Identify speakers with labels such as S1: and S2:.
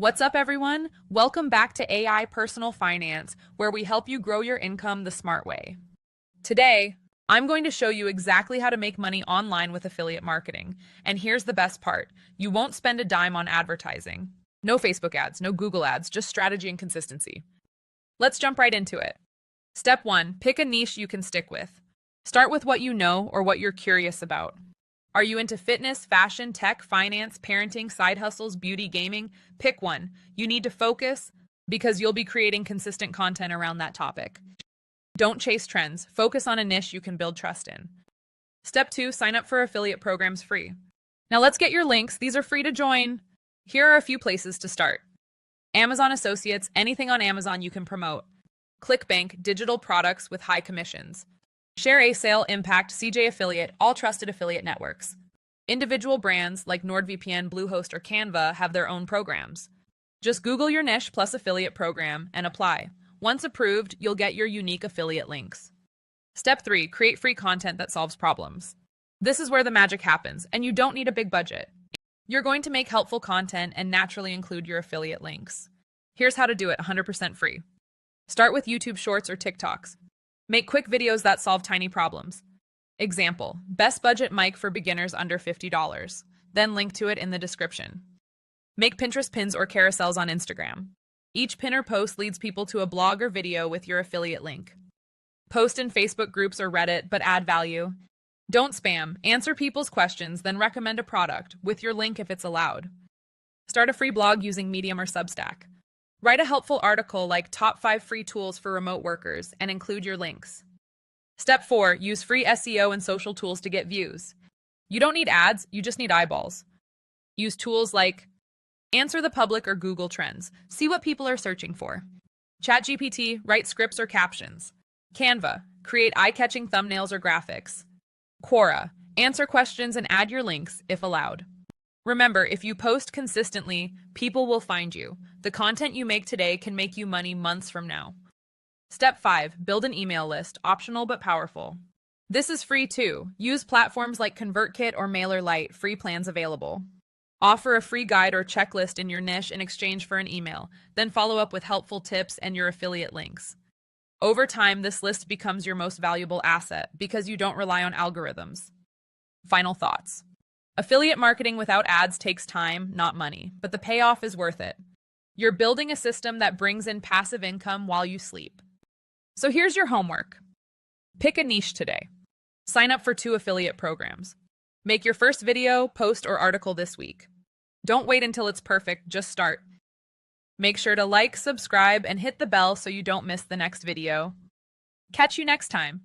S1: What's up, everyone? Welcome back to AI Personal Finance, where we help you grow your income the smart way. Today, I'm going to show you exactly how to make money online with affiliate marketing. And here's the best part, you won't spend a dime on advertising. No Facebook ads, no Google ads, just strategy and consistency. Let's jump right into it. Step 1, pick a niche you can stick with. Start with what you know or what you're curious about. Are you into fitness, fashion, tech, finance, parenting, side hustles, beauty, gaming? Pick one. You need to focus because you'll be creating consistent content around that topic. Don't chase trends. Focus on a niche you can build trust in. Step 2, sign up for affiliate programs free. Now let's get your links. These are free to join. Here are a few places to start. Amazon Associates, anything on Amazon you can promote. ClickBank, digital products with high commissions. Share A Sale, Impact, CJ Affiliate, all trusted affiliate networks. Individual brands like NordVPN, Bluehost, or Canva have their own programs. Just Google your niche plus affiliate program and apply. Once approved, you'll get your unique affiliate links. Step 3, create free content that solves problems. This is where the magic happens, and you don't need a big budget. You're going to make helpful content and naturally include your affiliate links. Here's how to do it 100% free. Start with YouTube Shorts or TikToks. Make quick videos that solve tiny problems. Example, best budget mic for beginners under $50. Then link to it in the description. Make Pinterest pins or carousels on Instagram. Each pin or post leads people to a blog or video with your affiliate link. Post in Facebook groups or Reddit, but add value. Don't spam. Answer people's questions, then recommend a product with your link if it's allowed. Start a free blog using Medium or Substack. Write a helpful article like Top 5 Free Tools for Remote Workers and include your links. Step 4, use free SEO and social tools to get views. You don't need ads, you just need eyeballs. Use tools like Answer the Public or Google Trends. See what people are searching for. ChatGPT, write scripts or captions. Canva, create eye-catching thumbnails or graphics. Quora, answer questions and add your links if allowed. Remember, if you post consistently, people will find you. The content you make today can make you money months from now. Step 5, build an email list, optional but powerful. This is free too. Use platforms like ConvertKit or MailerLite, free plans available. Offer a free guide or checklist in your niche in exchange for an email, then follow up with helpful tips and your affiliate links. Over time, this list becomes your most valuable asset because you don't rely on algorithms. Final thoughts. Affiliate marketing without ads takes time, not money, but the payoff is worth it. You're building a system that brings in passive income while you sleep. So here's your homework. Pick a niche today. Sign up for 2 affiliate programs. Make your first video, post, or article this week. Don't wait until it's perfect, just start. Make sure to like, subscribe, and hit the bell so you don't miss the next video. Catch you next time.